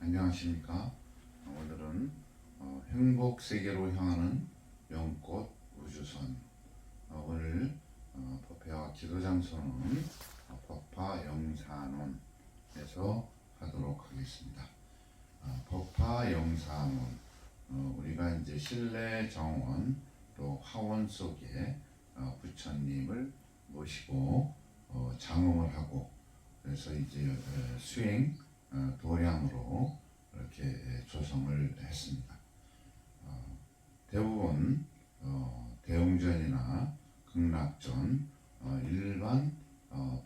안녕하십니까. 오늘은 행복 세계로 향하는 영꽃 우주선. 오늘 법화와 기도장소는 법화 영산원에서 하도록 하겠습니다. 법화 영산원, 우리가 이제 실내 정원 또 화원 속에 부처님을 모시고 장엄을 하고, 그래서 이제 수행 도량으로 이렇게 조성을 했습니다. 대부분 대웅전이나 극락전, 일반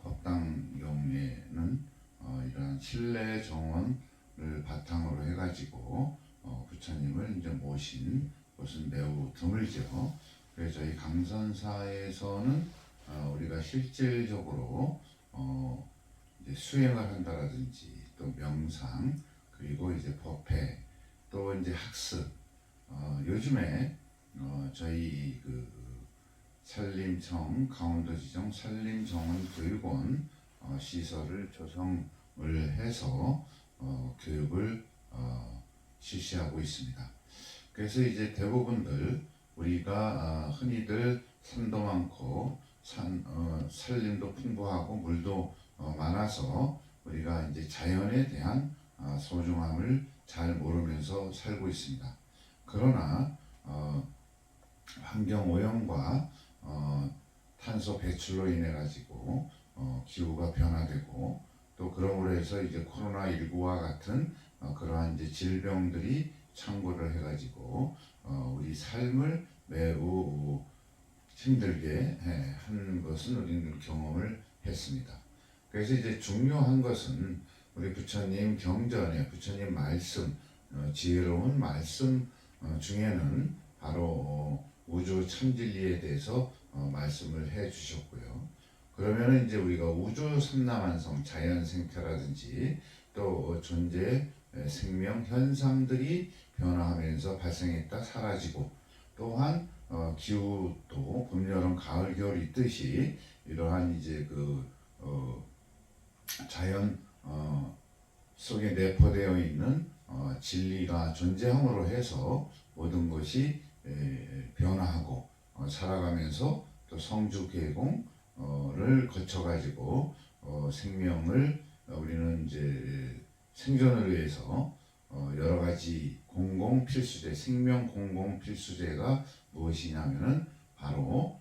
법당 경우에는 이러한 실내 정원을 바탕으로 해가지고 부처님을 이제 모신 곳은 매우 드물죠. 그래서 저희 강선사에서는 우리가 실질적으로 이제 수행을 한다라든지 또 명상, 그리고 이제 법회, 또 이제 학습, 요즘에 저희 그 산림청 강원도지정 산림정원교육원 시설을 조성을 해서 교육을 실시하고 있습니다. 그래서 이제 대부분들 우리가 흔히들 산도 많고 산림도 풍부하고 물도 많아서 우리가 이제 자연에 대한 소중함을 잘 모르면서 살고 있습니다. 그러나 환경 오염과 탄소 배출로 인해 가지고 기후가 변화되고, 또 그러므로 해서 이제 코로나19와 같은 그러한 이제 질병들이 창궐을 해가지고 우리 삶을 매우 힘들게 하는 것은 우리는 경험을 했습니다. 그래서 이제 중요한 것은 우리 부처님 경전에 부처님 말씀, 지혜로운 말씀 중에는 바로 우주 참진리에 대해서 말씀을 해 주셨고요. 그러면은 이제 우리가 우주 삼라만성, 자연 생태라든지 또 존재 생명 현상들이 변화하면서 발생했다 사라지고, 또한 기후도 봄, 여름, 가을, 겨울 있듯이 이러한 이제 자연 속에 내포되어 있는 진리가 존재함으로 해서 모든 것이 변화하고 살아가면서 또 성주 개공을 거쳐가지고 생명을 우리는 이제 생존을 위해서 여러 가지 공공 필수제, 생명 공공 필수제가 무엇이냐면은 바로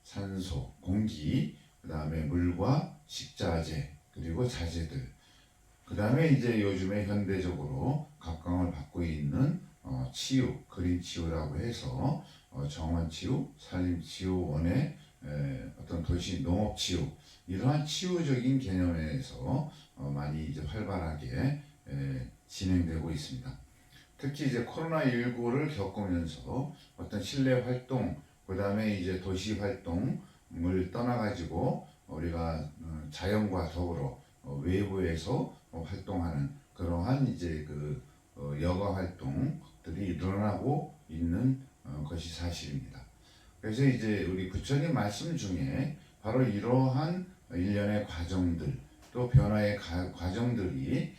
산소, 공기, 그 다음에 물과 식자재, 그리고 자재들, 그 다음에 이제 요즘에 현대적으로 각광을 받고 있는 치유, 그린 치유라고 해서 정원 치유, 산림 치유원의 어떤 도시 농업 치유, 이러한 치유적인 개념에서 많이 이제 활발하게 진행되고 있습니다. 특히 이제 코로나19를 겪으면서 어떤 실내 활동, 그 다음에 이제 도시 활동을 떠나가지고 우리가 자연과 더불어 외부에서 활동하는 그러한 이제 여가 활동들이 일어나고 있는 것이 사실입니다. 그래서 이제 우리 부처님 말씀 중에 바로 이러한 일련의 과정들, 또 변화의 과정들이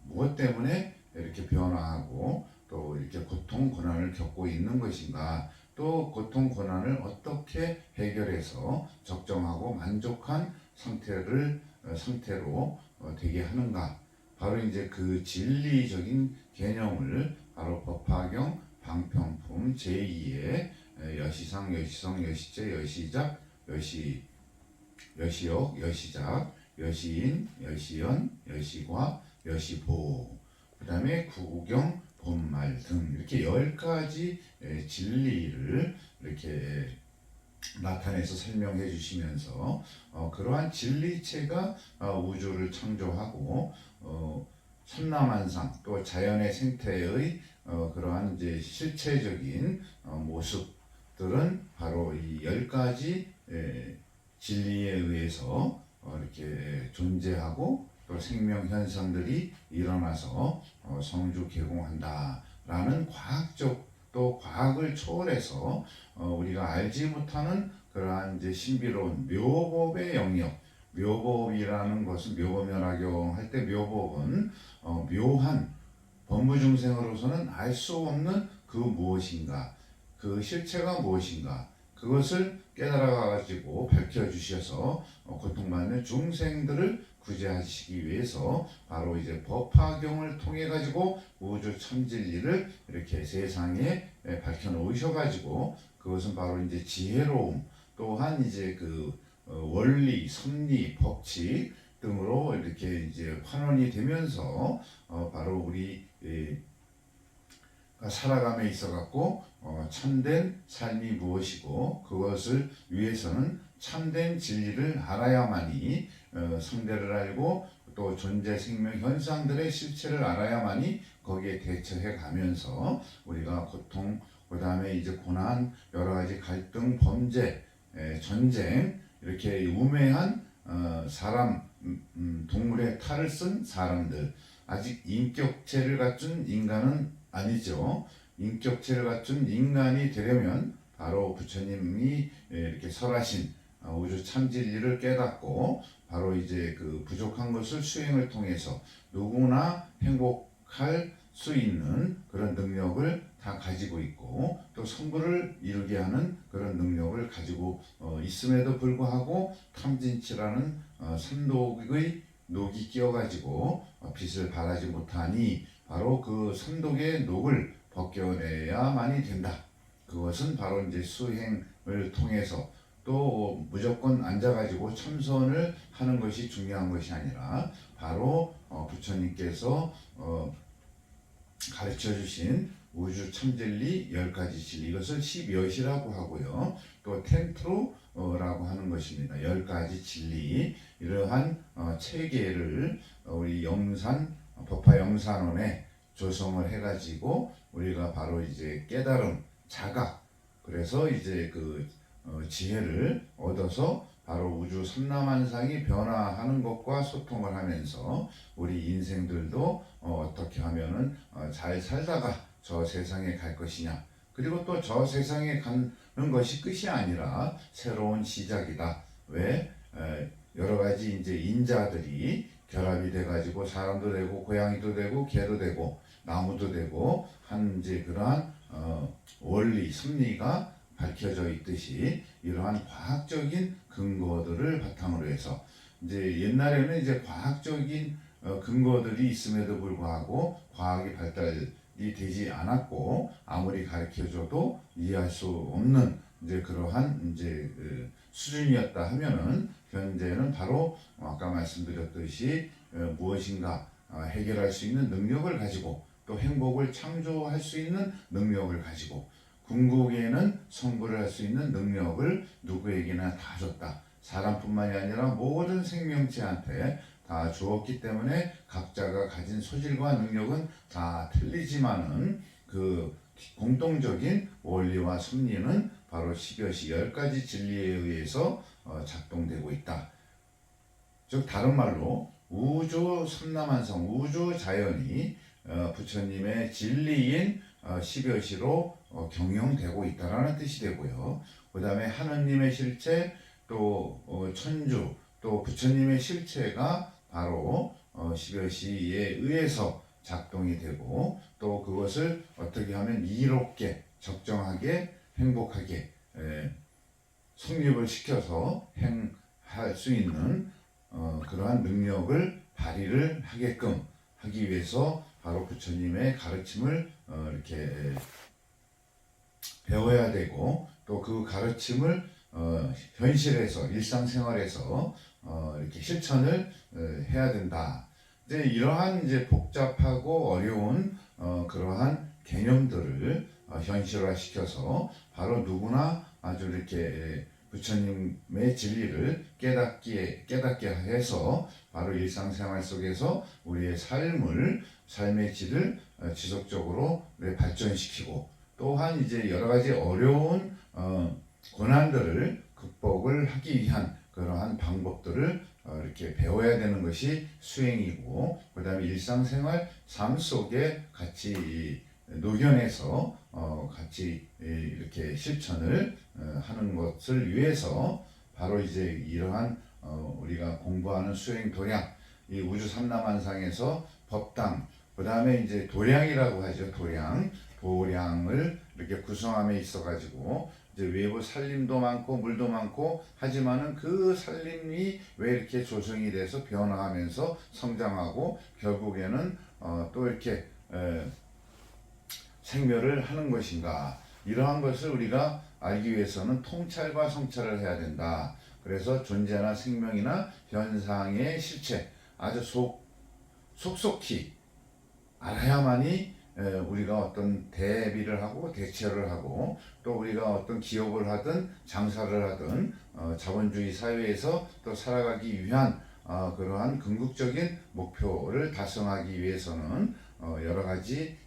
무엇 때문에 이렇게 변화하고 또 이렇게 고통 고난을 겪고 있는 것인가, 또 고통 고난을 어떻게 해결해서 적정하고 만족한 상태로 되게 하는가, 바로 이제 그 진리적인 개념을 바로 법화경 방평품 제2의 여시상, 여시성, 여시제, 여시작, 여시역, 여시작, 여시인, 여시연, 여시과, 여시보, 그 다음에 구경, 본말 등 이렇게 10가지 진리를 이렇게 나타내서 설명해 주시면서 그러한 진리체가 우주를 창조하고 천남한상, 또 자연의 생태의 그러한 이제 실체적인 모습들은 바로 이 10가지 진리에 의해서 이렇게 존재하고 또 생명 현상들이 일어나서 성주 개공한다라는 과학적, 또 과학을 초월해서 우리가 알지 못하는 그러한 이제 신비로운 묘법의 영역, 묘법이라는 것은 묘법면화경 할 때 묘법은 묘한 범무중생으로서는 알 수 없는 그 무엇인가, 그 실체가 무엇인가, 그것을 깨달아 가지고 밝혀주셔서 고통받는 중생들을 구제하시기 위해서 바로 이제 법화경을 통해 가지고 우주 참진리를 이렇게 세상에 밝혀 놓으셔 가지고, 그것은 바로 이제 지혜로움, 또한 이제 그 원리, 섭리, 법칙 등으로 이렇게 이제 환원이 되면서 바로 우리 살아감에 있어 갖고 참된 삶이 무엇이고, 그것을 위해서는 참된 진리를 알아야만이 성대를 알고 또 존재 생명 현상들의 실체를 알아야만이 거기에 대처해 가면서 우리가 고통, 그 다음에 이제 고난, 여러 가지 갈등, 범죄, 전쟁, 이렇게 우매한 사람, 동물의 탈을 쓴 사람들, 아직 인격체를 갖춘 인간은 아니죠. 인격체를 갖춘 인간이 되려면 바로 부처님이 이렇게 설하신 우주 참진리를 깨닫고 바로 이제 그 부족한 것을 수행을 통해서 누구나 행복할 수 있는 그런 능력을 다 가지고 있고, 또 성불을 이루게 하는 그런 능력을 가지고 있음에도 불구하고 탐진치라는 삼독의 녹이 끼어가지고 빛을 발하지 못하니 바로 그 삼독의 녹을 벗겨내야만이 된다. 그것은 바로 이제 수행을 통해서, 또 무조건 앉아가지고 참선을 하는 것이 중요한 것이 아니라 바로 부처님께서 가르쳐 주신 우주 참진리 10가지 진리, 이것을 10여시라고 하고요. 또 텐트로라고 하는 것입니다. 10가지 진리, 이러한 체계를 우리 영산 법화 영산원에 조성을 해가지고 우리가 바로 이제 깨달음, 자각, 그래서 이제 그 지혜를 얻어서 바로 우주 삼라만상이 변화하는 것과 소통을 하면서 우리 인생들도 어떻게 하면은 잘 살다가 저 세상에 갈 것이냐, 그리고 또 저 세상에 가는 것이 끝이 아니라 새로운 시작이다. 왜? 여러 가지 이제 인자들이 결합이 돼가지고 사람도 되고 고양이도 되고 개도 되고 나무도 되고 한 이제 그러한 원리, 섭리가 밝혀져 있듯이 이러한 과학적인 근거들을 바탕으로 해서, 이제 옛날에는 이제 과학적인 근거들이 있음에도 불구하고 과학이 발달이 되지 않았고 아무리 가르쳐줘도 이해할 수 없는 이제 그러한 이제 수준이었다 하면은, 현재는 바로 아까 말씀드렸듯이 무엇인가 해결할 수 있는 능력을 가지고 또 행복을 창조할 수 있는 능력을 가지고 궁극에는 성불을 할 수 있는 능력을 누구에게나 다 줬다. 사람뿐만이 아니라 모든 생명체한테 다 주었기 때문에 각자가 가진 소질과 능력은 다 틀리지만은 그 공통적인 원리와 섭리는 바로 10여시 10가지 진리에 의해서 작동되고 있다. 즉 다른 말로 우주 삼라만성, 우주 자연이 부처님의 진리인 10여시로 경영되고 있다라는 뜻이 되고요. 그 다음에 하느님의 실체, 또 천주, 또 부처님의 실체가 바로 10여시에 의해서 작동이 되고, 또 그것을 어떻게 하면 이롭게, 적정하게, 행복하게 성립을 시켜서 행할 수 있는 그러한 능력을 발휘를 하게끔 하기 위해서 바로 부처님의 가르침을 이렇게 배워야 되고, 또 그 가르침을 현실에서 일상생활에서 이렇게 실천을 해야 된다. 이제 이러한 이제 복잡하고 어려운 그러한 개념들을 현실화시켜서 바로 누구나 아주 이렇게 부처님의 진리를 깨닫게 해서 바로 일상생활 속에서 우리의 삶의 질을 지속적으로 발전시키고, 또한 이제 여러 가지 어려운 고난들을 극복을 하기 위한 그러한 방법들을 이렇게 배워야 되는 것이 수행이고, 그 다음에 일상생활 삶 속에 같이 녹여내서 같이 이렇게 실천을 하는 것을 위해서 바로 이제 이러한 우리 우리가 공부하는 수행 도량, 이 우주 삼라만상에서 법당, 그 다음에 이제 도량이라고 하죠. 도량을 이렇게 구성함에 있어가지고 이제 외부 산림도 많고 물도 많고 하지만은 그 산림이 왜 이렇게 조성이 돼서 변화하면서 성장하고 결국에는 또 이렇게 생멸을 하는 것인가, 이러한 것을 우리가 알기 위해서는 통찰과 성찰을 해야 된다. 그래서 존재나 생명이나 현상의 실체 아주 속속히 알아야만이 우리가 어떤 대비를 하고 대처를 하고, 또 우리가 어떤 기업을 하든 장사를 하든 자본주의 사회에서 또 살아가기 위한 그러한 궁극적인 목표를 달성하기 위해서는 여러 가지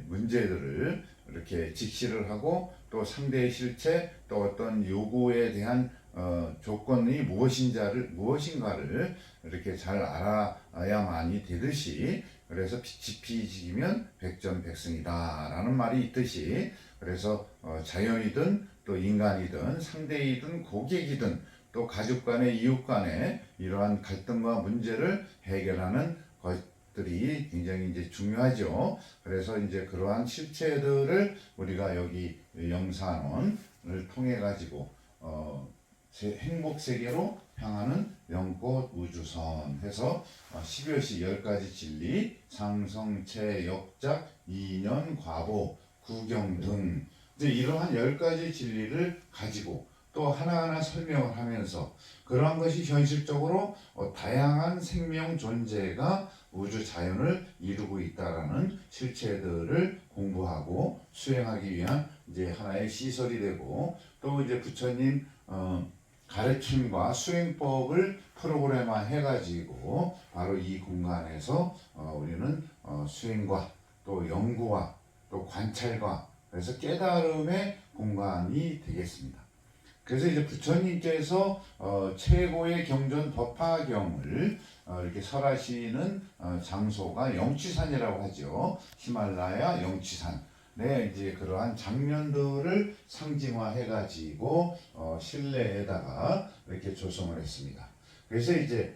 문제들을 이렇게 직시를 하고, 또 상대의 실체, 또 어떤 요구에 대한 조건이 무엇인가를 이렇게 잘 알아야만이 되듯이, 그래서 지피지기면 백전백승이다 라는 말이 있듯이, 그래서 자연이든 또 인간이든 상대이든 고객이든 또 가족 간의 이웃 간의 이러한 갈등과 문제를 해결하는 것들이 굉장히 이제 중요하죠. 그래서 이제 그러한 실체들을 우리가 여기 영산원을 통해 가지고 행복 세계로 향하는 영꽃 우주선 해서 10여시 10가지 진리, 상성체, 역작, 이년, 과보, 구경 등 이제 이러한 10가지 진리를 가지고 또 하나하나 설명을 하면서 그러한 것이 현실적으로 다양한 생명 존재가 우주 자연을 이루고 있다라는 실체들을 공부하고 수행하기 위한 이제 하나의 시설이 되고, 또 이제 부처님 가르침과 수행법을 프로그램화 해가지고 바로 이 공간에서 우리는 수행과 또 연구와 또 관찰과, 그래서 깨달음의 공간이 되겠습니다. 그래서 이제 부처님께서 최고의 경전 법화경을 이렇게 설하시는 장소가 영취산이라고 하죠. 히말라야 영취산. 네, 이제 그러한 장면들을 상징화해가지고 실내에다가 이렇게 조성을 했습니다. 그래서 이제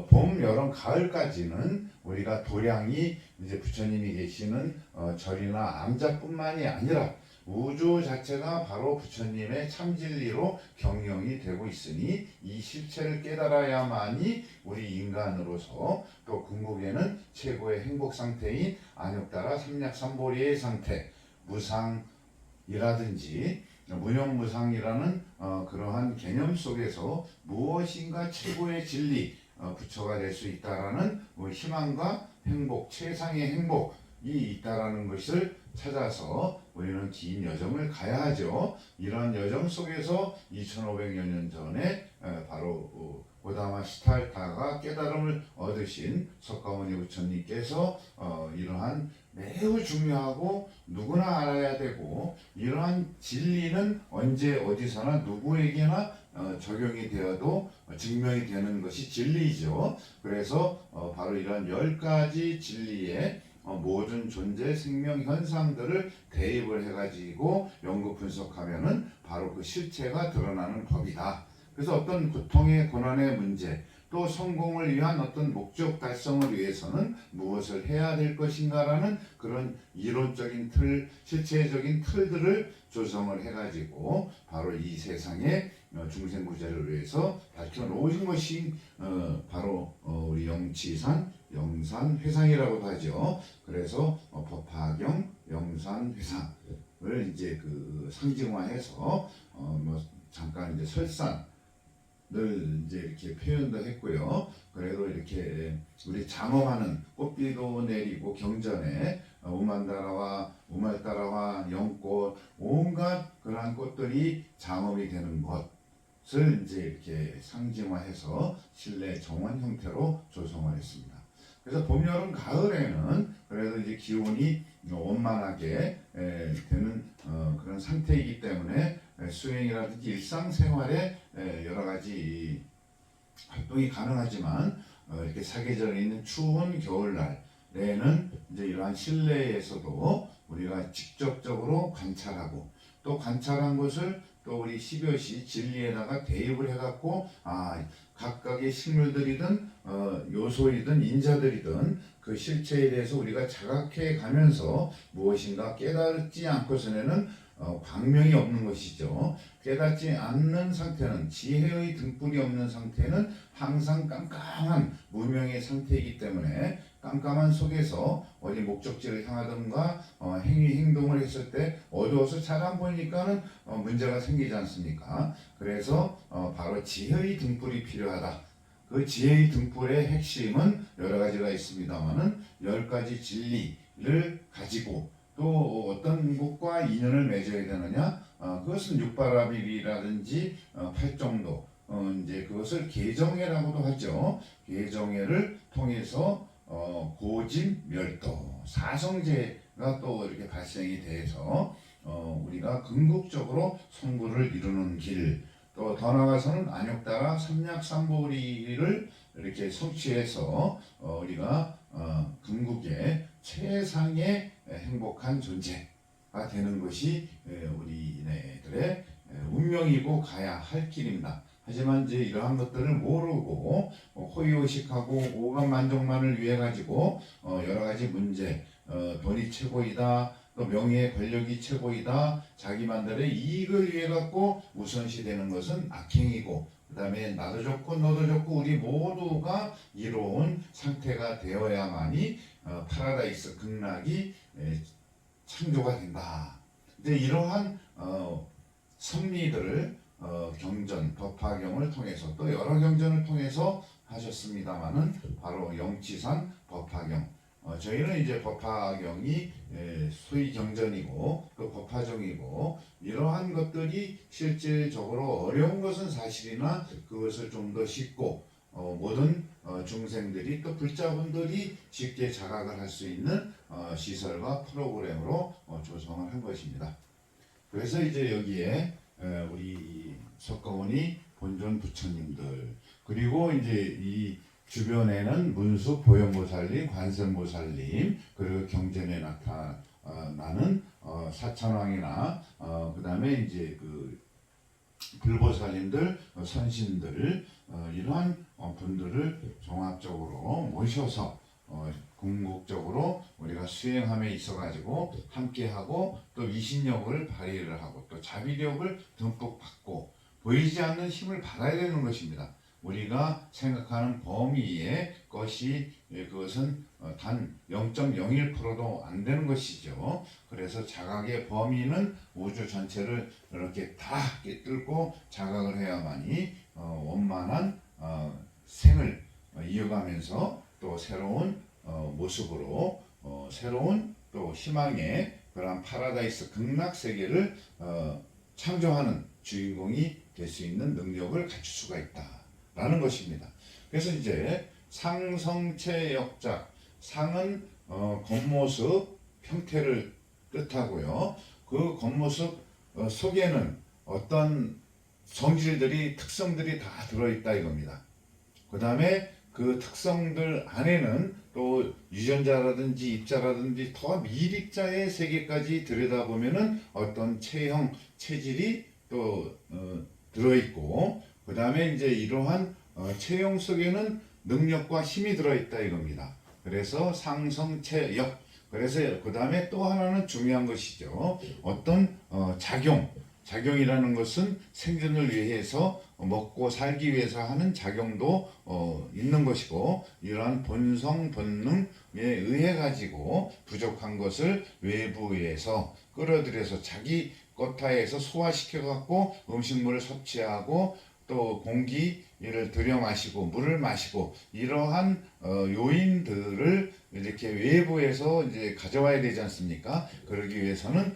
봄, 여름, 가을까지는 우리가 도량이 이제 부처님이 계시는 절이나 암자뿐만이 아니라 우주 자체가 바로 부처님의 참진리로 경영이 되고 있으니 이 실체를 깨달아야만이 우리 인간으로서 또 궁극에는 최고의 행복 상태인 안욕따라 삼략삼보리의 상태, 무상이라든지 무념무상이라는 그러한 개념 속에서 무엇인가 최고의 진리 부처가 될 수 있다라는 희망과 행복, 최상의 행복이 있다라는 것을 찾아서 우리는 긴 여정을 가야 하죠. 이러한 여정 속에서 2500여 년 전에 바로 고다마 시타르타가 깨달음을 얻으신 석가모니 부처님께서 이러한 매우 중요하고 누구나 알아야 되고, 이러한 진리는 언제 어디서나 누구에게나 적용이 되어도 증명이 되는 것이 진리이죠. 그래서 바로 이런 10가지 진리의 모든 존재 생명 현상들을 대입을 해가지고 연구 분석하면은 바로 그 실체가 드러나는 법이다. 그래서 어떤 고통의 고난의 문제, 또 성공을 위한 어떤 목적 달성을 위해서는 무엇을 해야 될 것인가라는 그런 이론적인 틀, 실체적인 틀들을 조성을 해가지고 바로 이 세상의 중생구제를 위해서 밝혀놓으신 것이 바로 우리 영치산, 영산, 회상이라고도 하죠. 그래서 법화경, 영산, 회상을 이제 그 상징화해서 잠깐 이제 설산 늘 이제 이렇게 표현도 했고요. 그래도 이렇게 우리 장엄하는 꽃비도 내리고 경전에 우만다라와 우말따라와 영꽃 온갖 그러한 꽃들이 장엄이 되는 것을 이제 이렇게 상징화해서 실내 정원 형태로 조성을 했습니다. 그래서 봄, 여름, 가을에는 그래도 이제 기온이 원만하게 되는 그런 상태이기 때문에 수행이라든지 일상생활에 여러 가지 활동이 가능하지만 이렇게 사계절에 있는 추운 겨울날에는 이제 이러한 실내에서도 우리가 직접적으로 관찰하고, 또 관찰한 것을 또 우리 10여시 진리에다가 대입을 해갖고 각각의 식물들이든 요소이든 인자들이든 그 실체에 대해서 우리가 자각해 가면서 무엇인가 깨닫지 않고서는 광명이 없는 것이죠. 깨닫지 않는 상태는, 지혜의 등불이 없는 상태는 항상 깜깜한 무명의 상태이기 때문에 깜깜한 속에서 어디 목적지를 향하든가 행동을 했을 때 어두워서 잘 안 보이니까는 문제가 생기지 않습니까? 그래서 바로 지혜의 등불이 필요하다. 그 지혜의 등불의 핵심은 여러 가지가 있습니다만은 10가지 진리를 가지고 또 어떤 것과 인연을 맺어야 되느냐? 그것은 육바라밀이라든지 팔정도, 이제 그것을 계정회라고도 하죠. 계정회를 통해서 고진, 멸도, 사성제가 또 이렇게 발생이 돼서 우리가 궁극적으로 성불을 이루는 길, 또 더 나아가서는 안욕따라 삼약삼보리를 이렇게 성취해서 우리가 궁극의 최상의 행복한 존재가 되는 것이 우리네들의 운명이고 가야 할 길입니다. 하지만 이제 이러한 것들을 모르고 호의호식하고 오감만족만을 위해 가지고 여러 가지 문제, 돈이 최고이다, 또 명예 권력이 최고이다, 자기만들의 이익을 위해 갖고 우선시되는 것은 악행이고, 그 다음에 나도 좋고 너도 좋고 우리 모두가 이로운 상태가 되어야만이 파라다이스 극락이 창조가 된다. 이제 이러한 섭리들을 경전, 법화경을 통해서 또 여러 경전을 통해서 하셨습니다마는 바로 영치산 법화경, 저희는 이제 법화경이 소위 경전이고 또 법화정이고, 이러한 것들이 실질적으로 어려운 것은 사실이나 그것을 좀 더 쉽고 모든 중생들이 또 불자분들이 쉽게 자각을 할 수 있는 시설과 프로그램으로 조성을 한 것입니다. 그래서 이제 여기에 우리 석가모니 본존 부처님들, 그리고 이제 이 주변에는 문수 보현보살님, 관세음보살님, 그리고 경전에 나타나는 사천왕이나 그 다음에 이제 그 불보살님들, 선신들, 이러한 분들을 종합적으로 모셔서 궁극적으로 우리가 수행함에 있어 가지고 함께하고 또 이신력을 발휘를 하고 또 자비력을 듬뿍 받고 보이지 않는 힘을 받아야 되는 것입니다. 우리가 생각하는 범위의 것이 그것은 단 0.01%도 안 되는 것이죠. 그래서 자각의 범위는 우주 전체를 이렇게 다 뚫고 자각을 해야만이 원만한 생을 이어가면서 또 새로운 모습으로 새로운 또 희망의 그런 파라다이스 극락 세계를 창조하는 주인공이 될 수 있는 능력을 갖출 수가 있다라는 것입니다. 그래서 이제 상성체역작, 상은 겉모습, 형태를 뜻하고요. 그 겉모습 속에는 어떤 성질들이, 특성들이 다 들어있다 이겁니다. 그 다음에 그 특성들 안에는 또 유전자라든지 입자라든지 더 미립자의 세계까지 들여다보면은 어떤 체형, 체질이 또 들어있고, 그 다음에 이제 이러한 체형 속에는 능력과 힘이 들어있다 이겁니다. 그래서 상성체역. 그래서 그 다음에 또 하나는 중요한 것이죠. 어떤 작용이라는 것은 생존을 위해서 먹고 살기 위해서 하는 작용도 있는 것이고, 이러한 본성 본능에 의해 가지고 부족한 것을 외부에서 끌어들여서 자기 거타에서 소화시켜 갖고 음식물을 섭취하고 또 공기를 들여 마시고 물을 마시고, 이러한 요인들을 이렇게 외부에서 이제 가져와야 되지 않습니까? 그러기 위해서는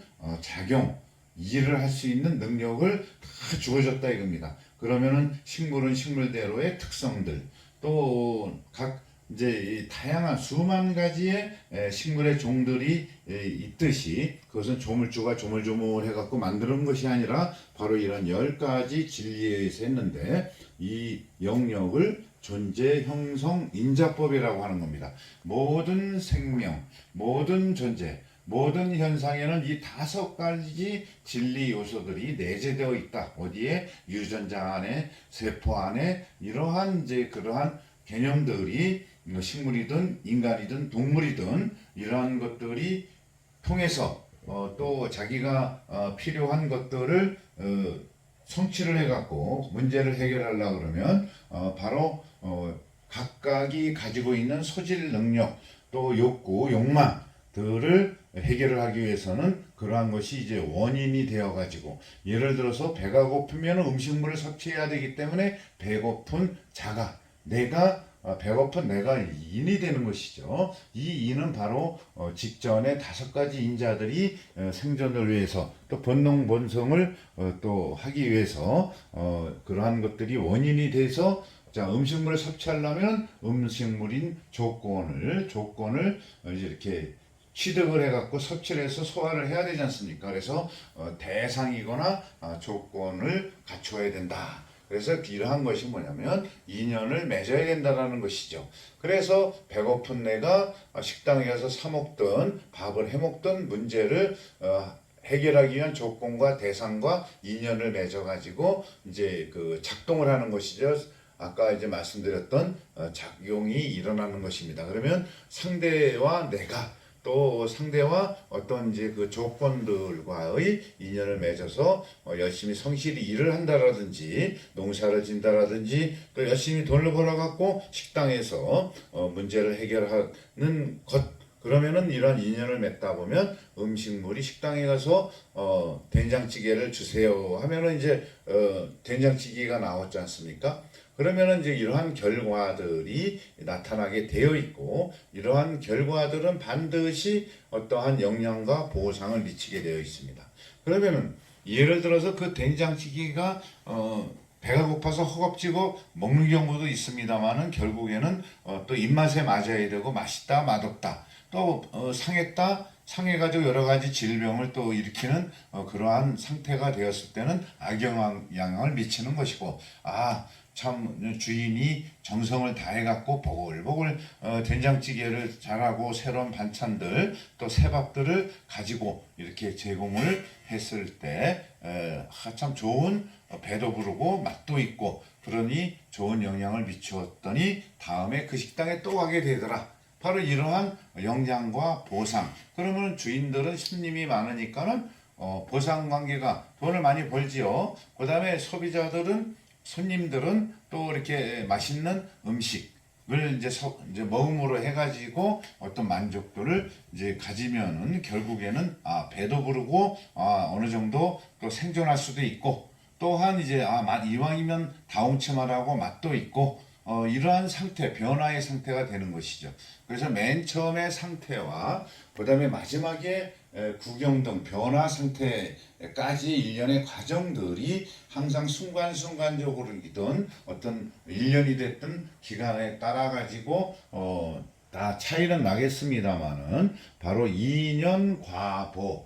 일을 할 수 있는 능력을 다 주어졌다 이겁니다. 그러면은 식물은 식물대로의 특성들, 또 각 이제 다양한 수만 가지의 식물의 종들이 있듯이, 그것은 조물주가 조물조물 해갖고 만드는 것이 아니라 바로 이런 10가지 진리에 의해서 했는데, 이 영역을 존재, 형성, 인자법이라고 하는 겁니다. 모든 생명, 모든 존재, 모든 현상에는 이 5가지 진리 요소들이 내재되어 있다. 어디에? 유전자 안에, 세포 안에 이러한 이제 그러한 개념들이 식물이든 인간이든 동물이든 이러한 것들이 통해서 또 자기가 필요한 것들을 성취를 해갖고 문제를 해결하려고 그러면 바로 각각이 가지고 있는 소질 능력 또 욕구 욕망들을 해결을 하기 위해서는 그러한 것이 이제 원인이 되어 가지고 예를 들어서 배가 고프면 음식물을 섭취해야 되기 때문에 배고픈 자가 내가 배고픈 내가 인이 되는 것이죠. 이 인은 바로 직전에 5가지 인자들이 생존을 위해서 또 본능 본성을 또 하기 위해서 그러한 것들이 원인이 돼서 자 음식물을 섭취하려면 음식물인 조건을 이제 이렇게 취득을 해갖고 섭취를 해서 소화를 해야 되지 않습니까? 그래서 대상이거나 조건을 갖춰야 된다. 그래서 이러한 것이 뭐냐면 인연을 맺어야 된다라는 것이죠. 그래서 배고픈 내가 식당에 가서 사 먹든 밥을 해 먹든 문제를 해결하기 위한 조건과 대상과 인연을 맺어 가지고 이제 그 작동을 하는 것이죠. 아까 이제 말씀드렸던 작용이 일어나는 것입니다. 그러면 상대와 내가 또 상대와 어떤 이제 그 조건들과의 인연을 맺어서 열심히 성실히 일을 한다라든지 농사를 진다라든지 또 열심히 돈을 벌어갖고 식당에서 문제를 해결하는 것 그러면은 이런 인연을 맺다 보면 음식물이 식당에 가서 된장찌개를 주세요 하면은 이제 된장찌개가 나왔지 않습니까? 그러면은 이제 이러한 결과들이 나타나게 되어 있고 이러한 결과들은 반드시 어떠한 영향과 보상을 미치게 되어 있습니다. 그러면은 예를 들어서 그 된장찌개가 배가 고파서 허겁지겁 먹는 경우도 있습니다만은 결국에는 또 입맛에 맞아야 되고 맛있다 맛없다 또 상했다 상해가지고 여러 가지 질병을 또 일으키는 그러한 상태가 되었을 때는 악영향을 미치는 것이고 참 주인이 정성을 다해갖고 보글보글 된장찌개를 잘하고 새로운 반찬들 또 새밥들을 가지고 이렇게 제공을 했을 때 참 좋은 배도 부르고 맛도 있고 그러니 좋은 영향을 미추었더니 다음에 그 식당에 또 가게 되더라. 바로 이러한 영향과 보상. 그러면 주인들은 손님이 많으니까는 보상 관계가 돈을 많이 벌지요. 그 다음에 소비자들은 손님들은 또 이렇게 맛있는 음식을 이제 먹음으로 해가지고 어떤 만족도를 이제 가지면은 결국에는 배도 부르고 어느 정도 또 생존할 수도 있고 또한 이제 이왕이면 다홍치마라고 맛도 있고 이러한 상태, 변화의 상태가 되는 것이죠. 그래서 맨 처음의 상태와 그 다음에 마지막에 구경 등 변화 상태까지 일련의 과정들이 항상 순간순간적으로이든 어떤 1년이 됐든 기간에 따라 가지고 다 차이는 나겠습니다만은 바로 2년 과보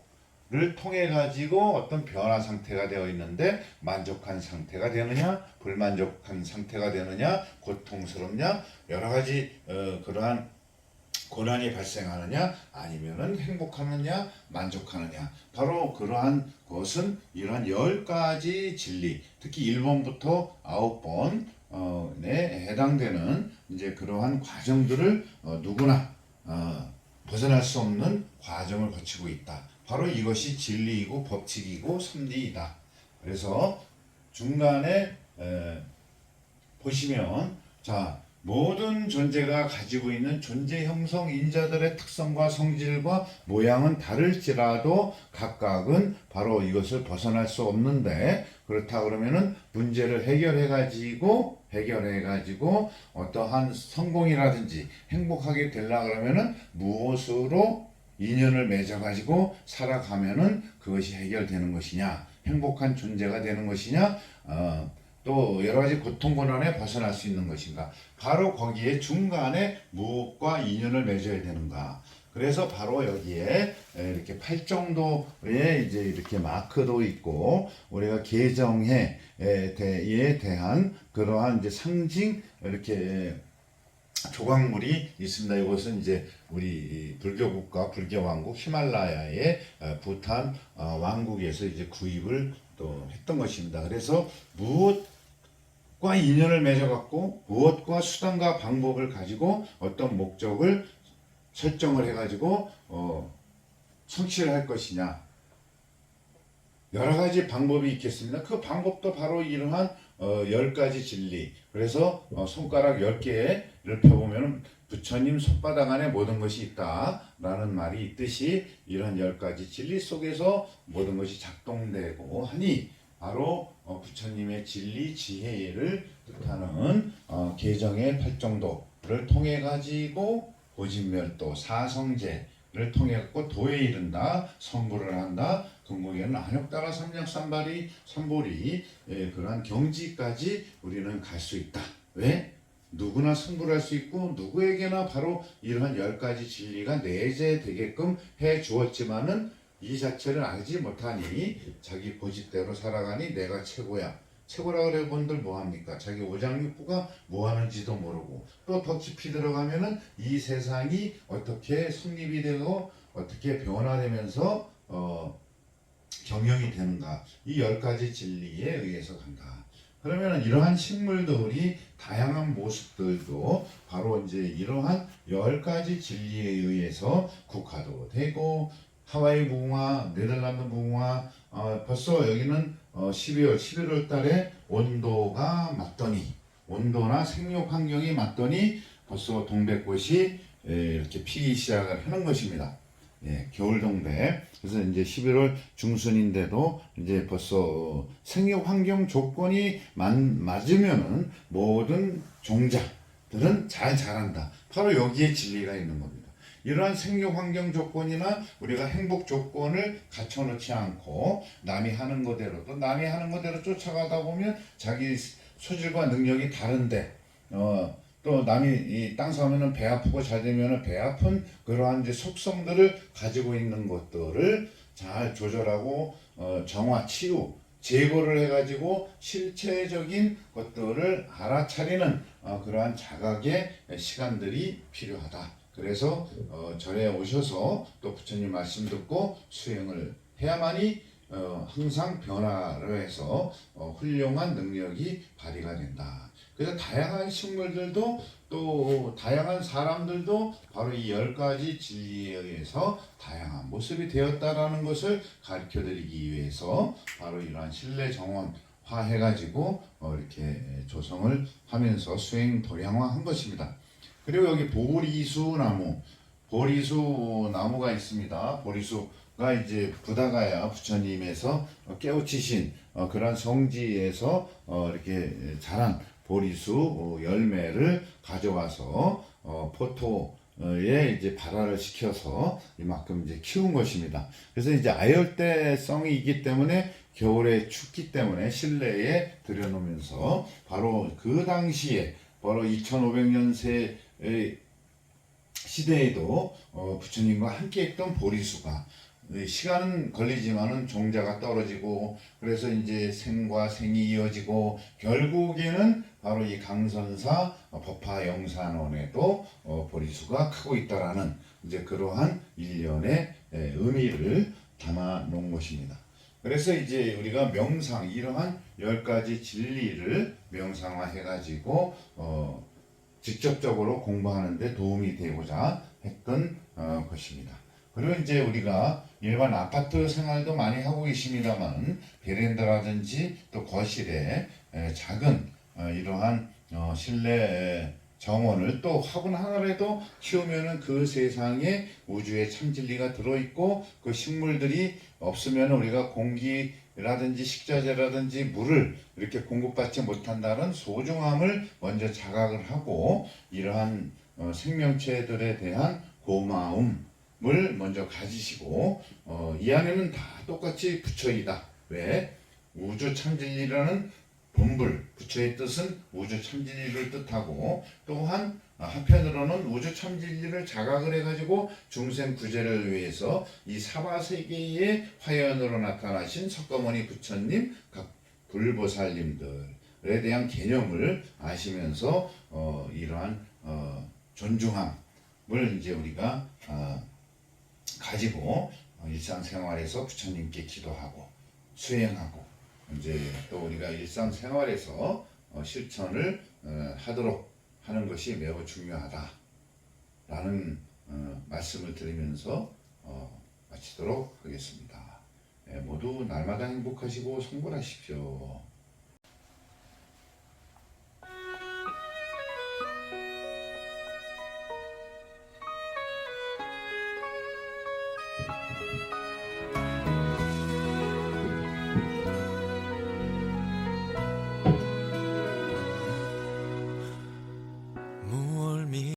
를 통해 가지고 어떤 변화 상태가 되어 있는데 만족한 상태가 되느냐 불만족한 상태가 되느냐 고통스럽냐 여러 가지 그러한 고난이 발생하느냐 아니면은 행복하느냐 만족하느냐 바로 그러한 것은 이러한 10가지 진리 특히 1번부터 9번에 해당되는 이제 그러한 과정들을 누구나 벗어날 수 없는 과정을 거치고 있다. 바로 이것이 진리이고 법칙이고 선리이다. 그래서 중간에 보시면 자 모든 존재가 가지고 있는 존재 형성 인자들의 특성과 성질과 모양은 다를지라도 각각은 바로 이것을 벗어날 수 없는데 그렇다 그러면은 문제를 해결해 가지고 어떠한 성공이라든지 행복하게 되려 그러면은 무엇으로 인연을 맺어가지고 살아가면은 그것이 해결되는 것이냐, 행복한 존재가 되는 것이냐, 또 여러 가지 고통 고난에 벗어날 수 있는 것인가. 바로 거기에 중간에 무엇과 인연을 맺어야 되는가. 그래서 바로 여기에 이렇게 8 정도의 이제 이렇게 마크도 있고 우리가 계정에 대한 그러한 이제 상징 이렇게 조각물이 있습니다. 이것은 이제 우리 불교 국가 불교 왕국 히말라야의 부탄 왕국에서 이제 구입을 또 했던 것입니다. 그래서 무엇과 인연을 맺어갖고 무엇과 수단과 방법을 가지고 어떤 목적을 설정을 해가지고 성취를 할 것이냐, 여러 가지 방법이 있겠습니다. 그 방법도 바로 이러한 10가지 진리. 그래서 손가락 10개를 펴보면 부처님 손바닥 안에 모든 것이 있다라는 말이 있듯이 이런 10가지 진리 속에서 모든 것이 작동되고 하니 바로 부처님의 진리 지혜를 뜻하는 계정의 팔정도를 통해 가지고 고진멸도 사성제를 통해 갖고 도에 이른다, 성불을 한다, 금공에는 안욕따라 삼력삼발이 삼보리 그러한 경지까지 우리는 갈 수 있다. 왜? 누구나 성불할 수 있고 누구에게나 바로 이러한 10가지 진리가 내재되게끔 해 주었지만은 이 자체를 알지 못하니 자기 고집대로 살아가니 내가 최고야. 최고라 그래 본들 뭐합니까? 자기 오장육부가 뭐하는지도 모르고 또 더 깊이 들어가면은 이 세상이 어떻게 성립이 되고 어떻게 변화되면서 경영이 되는가, 이 10가지 진리에 의해서 간다. 그러면 이러한 식물들이 다양한 모습들도 바로 이제 이러한 10가지 진리에 의해서 국화도 되고 하와이 무궁화, 네덜란드 무궁화, 벌써 여기는 12월, 11월 달에 온도가 맞더니, 온도나 생육 환경이 맞더니 벌써 동백꽃이 이렇게 피기 시작을 하는 것입니다. 예, 겨울 동백. 그래서 이제 11월 중순인데도 이제 벌써 생육 환경 조건이 맞으면은 모든 종자들은 잘 자란다. 바로 여기에 진리가 있는 겁니다. 이러한 생육 환경 조건이나 우리가 행복 조건을 갖춰놓지 않고 남이 하는 거대로 또 남이 하는 거대로 쫓아가다 보면 자기 소질과 능력이 다른데 또 남이 이 땅 사면은 배 아프고 잘 되면은 배 아픈 그러한 이제 속성들을 가지고 있는 것들을 잘 조절하고 정화, 치유, 제거를 해가지고 실체적인 것들을 알아차리는 그러한 자각의 시간들이 필요하다. 그래서 절에 오셔서 또 부처님 말씀 듣고 수행을 해야만이 항상 변화를 해서 훌륭한 능력이 발휘가 된다. 그래서 다양한 식물들도 또 다양한 사람들도 바로 이 10가지 진리에 의해서 다양한 모습이 되었다라는 것을 가르쳐 드리기 위해서 바로 이러한 실내 정원화 해가지고 이렇게 조성을 하면서 수행 도량화한 것입니다. 그리고 여기 보리수 나무가 있습니다. 보리수가 이제 부다가야 부처님에서 깨우치신 그런 성지에서 이렇게 자란 보리수 열매를 가져와서 포토에 이제 발화를 시켜서 이만큼 이제 키운 것입니다. 그래서 이제 아열대성이 있기 때문에 겨울에 춥기 때문에 실내에 들여놓으면서 바로 그 당시에 바로 2500년 시대에도 부처님과 함께 했던 보리수가 시간은 걸리지만은 종자가 떨어지고 그래서 이제 생과 생이 이어지고 결국에는 바로 이 강선사 법화영산원에도 보리수가 크고 있다라는 이제 그러한 일련의 의미를 담아 놓은 것입니다. 그래서 이제 우리가 명상 이러한 10가지 진리를 명상화해 가지고 직접적으로 공부하는데 도움이 되고자 했던 것입니다. 그리고 이제 우리가 일반 아파트 생활도 많이 하고 계십니다만 베란다라든지 또 거실에 작은 이러한 실내 정원을 또 화분 하나라도 키우면은 그 세상에 우주의 참 진리가 들어있고 그 식물들이 없으면 우리가 공기라든지 식자재라든지 물을 이렇게 공급받지 못한다는 소중함을 먼저 자각을 하고 이러한 생명체들에 대한 고마움을 먼저 가지시고 이 안에는 다 똑같이 부처이다. 왜? 우주 참진리라는 본불, 부처의 뜻은 우주 참진리를 뜻하고 또한 한편으로는 우주 참진리를 자각을 해가지고 중생 구제를 위해서 이 사바세계의 화연으로 나타나신 석가모니 부처님, 각 불보살님들에 대한 개념을 아시면서 이러한 존중함을 이제 우리가 가지고 일상생활에서 부처님께 기도하고 수행하고 이제 또 우리가 일상생활에서 실천을 하도록 하는 것이 매우 중요하다라는 말씀을 드리면서 마치도록 하겠습니다. 모두 날마다 행복하시고 성불하십시오.